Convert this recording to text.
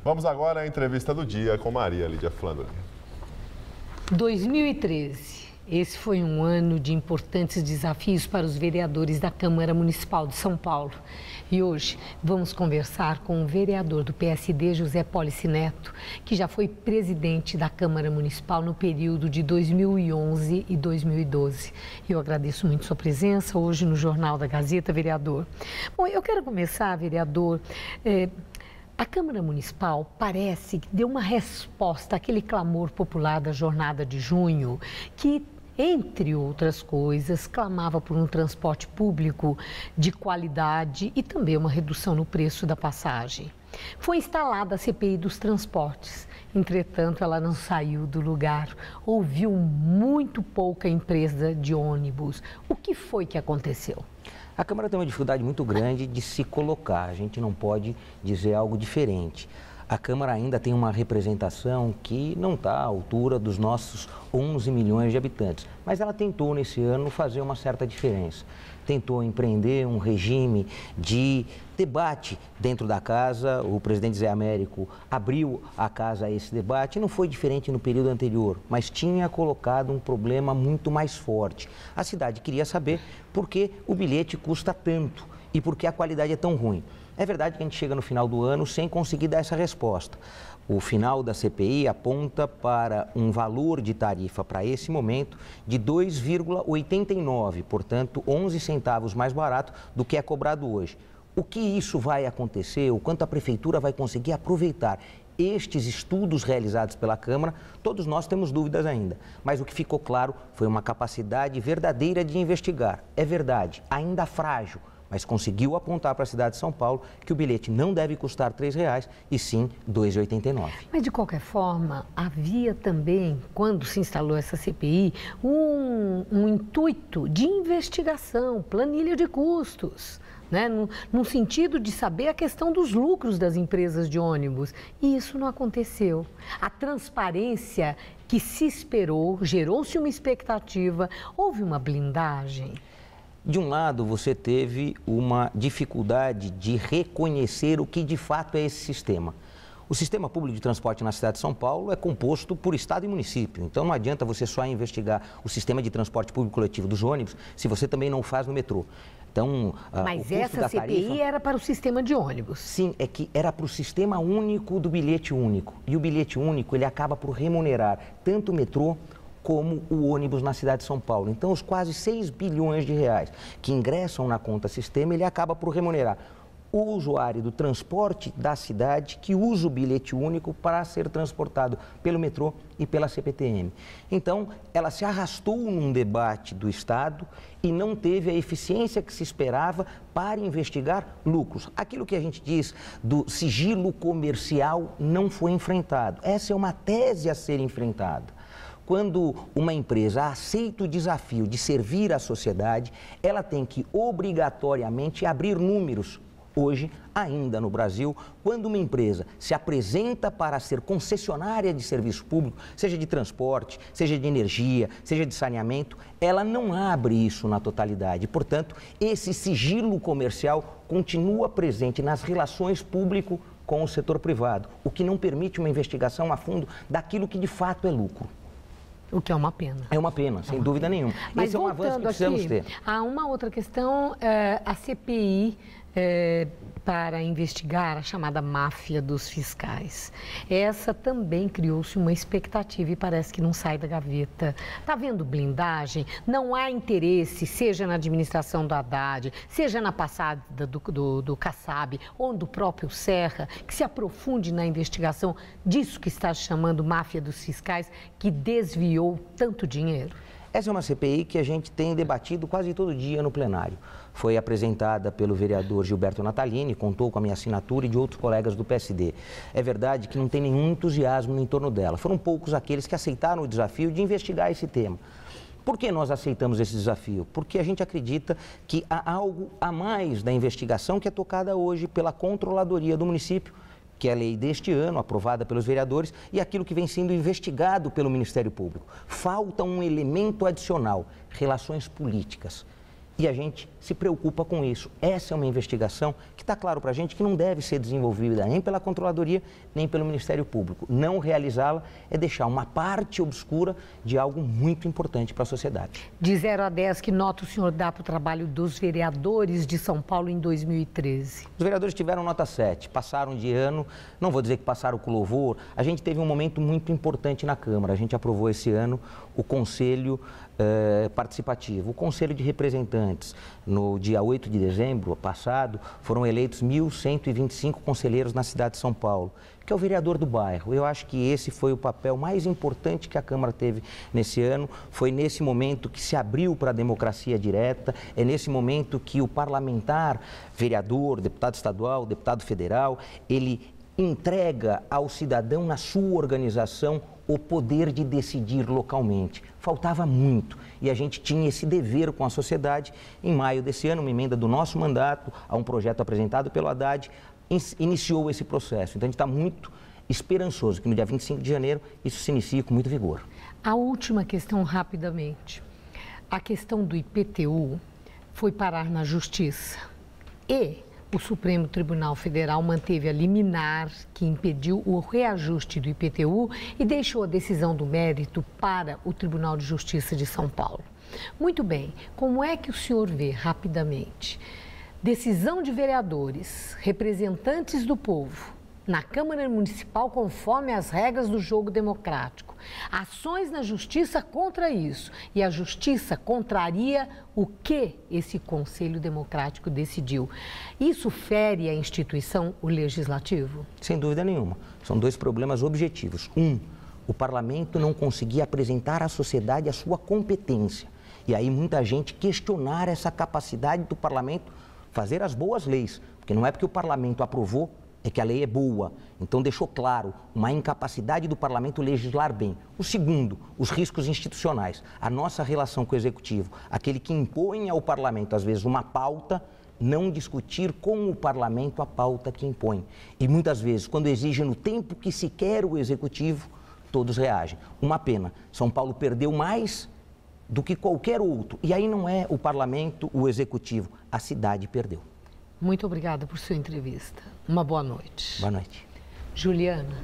Vamos agora à entrevista do dia com Maria Lídia Flandoni. 2013. Esse foi um ano de importantes desafios para os vereadores da Câmara Municipal de São Paulo. E hoje vamos conversar com o vereador do PSD, José Polici Neto, que já foi presidente da Câmara Municipal no período de 2011 e 2012. Eu agradeço muito sua presença hoje no Jornal da Gazeta, vereador. Bom, eu quero começar, vereador. A Câmara Municipal parece que deu uma resposta àquele clamor popular da jornada de junho, que, entre outras coisas, clamava por um transporte público de qualidade e também uma redução no preço da passagem. Foi instalada a CPI dos transportes, entretanto, ela não saiu do lugar. Ouviu muito pouca empresa de ônibus. O que foi que aconteceu? A Câmara tem uma dificuldade muito grande de se colocar, a gente não pode dizer algo diferente. A Câmara ainda tem uma representação que não está à altura dos nossos 11 milhões de habitantes, mas ela tentou nesse ano fazer uma certa diferença. Tentou empreender um regime de debate dentro da casa, o presidente Zé Américo abriu a casa a esse debate, não foi diferente no período anterior, mas tinha colocado um problema muito mais forte. A cidade queria saber por que o bilhete custa tanto e por que a qualidade é tão ruim. É verdade que a gente chega no final do ano sem conseguir dar essa resposta. O final da CPI aponta para um valor de tarifa para esse momento de 2,89, portanto 11 centavos mais barato do que é cobrado hoje. O que isso vai acontecer, o quanto a Prefeitura vai conseguir aproveitar estes estudos realizados pela Câmara, todos nós temos dúvidas ainda. Mas o que ficou claro foi uma capacidade verdadeira de investigar. É verdade, ainda frágil, mas conseguiu apontar para a cidade de São Paulo que o bilhete não deve custar R$ 3,00 e sim R$ 2,89. Mas, de qualquer forma, havia também, quando se instalou essa CPI, um intuito de investigação, planilha de custos, né? No sentido de saber a questão dos lucros das empresas de ônibus. E isso não aconteceu. A transparência que se esperou, gerou-se uma expectativa, houve uma blindagem. De um lado, você teve uma dificuldade de reconhecer o que de fato é esse sistema. O sistema público de transporte na cidade de São Paulo é composto por estado e município. Então não adianta você só investigar o sistema de transporte público coletivo dos ônibus se você também não faz no metrô. Então, mas essa CPI era para o sistema de ônibus. Sim, é que era para o sistema único do bilhete único. E o bilhete único, ele acaba por remunerar tanto o metrô como o ônibus na cidade de São Paulo. Então, os quase 6 bilhões de reais que ingressam na conta sistema, ele acaba por remunerar o usuário do transporte da cidade que usa o bilhete único para ser transportado pelo metrô e pela CPTM. Então, ela se arrastou num debate do Estado e não teve a eficiência que se esperava para investigar lucros. Aquilo que a gente diz do sigilo comercial não foi enfrentado. Essa é uma tese a ser enfrentada. Quando uma empresa aceita o desafio de servir à sociedade, ela tem que obrigatoriamente abrir números. Hoje, ainda no Brasil, quando uma empresa se apresenta para ser concessionária de serviço público, seja de transporte, seja de energia, seja de saneamento, ela não abre isso na totalidade. Portanto, esse sigilo comercial continua presente nas relações público com o setor privado, o que não permite uma investigação a fundo daquilo que de fato é lucro. O que é uma pena. É uma pena, sem dúvida nenhuma. Mas esse é um avanço que precisamos ter. Há uma outra questão, a CPI para investigar a chamada máfia dos fiscais. Essa também criou-se uma expectativa e parece que não sai da gaveta. Está havendo blindagem? Não há interesse, seja na administração do Haddad, seja na passada do Kassab ou do próprio Serra, que se aprofunde na investigação disso que está chamando máfia dos fiscais, que desviou tanto dinheiro? Essa é uma CPI que a gente tem debatido quase todo dia no plenário. Foi apresentada pelo vereador Gilberto Natalini, contou com a minha assinatura e de outros colegas do PSD. É verdade que não tem nenhum entusiasmo em torno dela. Foram poucos aqueles que aceitaram o desafio de investigar esse tema. Por que nós aceitamos esse desafio? Porque a gente acredita que há algo a mais da investigação que é tocada hoje pela controladoria do município, que é a lei deste ano, aprovada pelos vereadores, e aquilo que vem sendo investigado pelo Ministério Público. Falta um elemento adicional, relações políticas. E a gente se preocupa com isso. Essa é uma investigação que está claro para a gente que não deve ser desenvolvida nem pela Controladoria, nem pelo Ministério Público. Não realizá-la é deixar uma parte obscura de algo muito importante para a sociedade. De 0 a 10, que nota o senhor dá para o trabalho dos vereadores de São Paulo em 2013? Os vereadores tiveram nota 7, passaram de ano, não vou dizer que passaram com louvor, a gente teve um momento muito importante na Câmara. A gente aprovou esse ano o Conselho Participativo, o Conselho de Representantes. No dia 8 de dezembro passado, foram eleitos 1.125 conselheiros na cidade de São Paulo, que é o vereador do bairro. Eu acho que esse foi o papel mais importante que a Câmara teve nesse ano. Foi nesse momento que se abriu para a democracia direta, é nesse momento que o parlamentar, vereador, deputado estadual, deputado federal, ele entrega ao cidadão, na sua organização, o poder de decidir localmente. Faltava muito e a gente tinha esse dever com a sociedade. Em maio desse ano, uma emenda do nosso mandato a um projeto apresentado pelo Haddad iniciou esse processo. Então a gente está muito esperançoso que no dia 25 de janeiro isso se inicie com muito vigor. A última questão, rapidamente. A questão do IPTU foi parar na Justiça e o Supremo Tribunal Federal manteve a liminar que impediu o reajuste do IPTU e deixou a decisão do mérito para o Tribunal de Justiça de São Paulo. Muito bem, como é que o senhor vê, rapidamente, decisão de vereadores, representantes do povo, na Câmara Municipal conforme as regras do jogo democrático, ações na Justiça contra isso, e a Justiça contraria o que esse Conselho Democrático decidiu. Isso fere a instituição, o Legislativo? Sem dúvida nenhuma. São dois problemas objetivos. Um, o Parlamento não conseguia apresentar à sociedade a sua competência. E aí muita gente questionar essa capacidade do Parlamento fazer as boas leis, porque não é porque o Parlamento aprovou é que a lei é boa. Então deixou claro uma incapacidade do Parlamento legislar bem. O segundo, os riscos institucionais. A nossa relação com o Executivo, aquele que impõe ao Parlamento, às vezes, uma pauta, não discutir com o Parlamento a pauta que impõe. E muitas vezes, quando exige no tempo que se quer o Executivo, todos reagem. Uma pena. São Paulo perdeu mais do que qualquer outro. E aí não é o Parlamento, o Executivo, a cidade perdeu. Muito obrigada por sua entrevista. Uma boa noite. Boa noite. Juliana.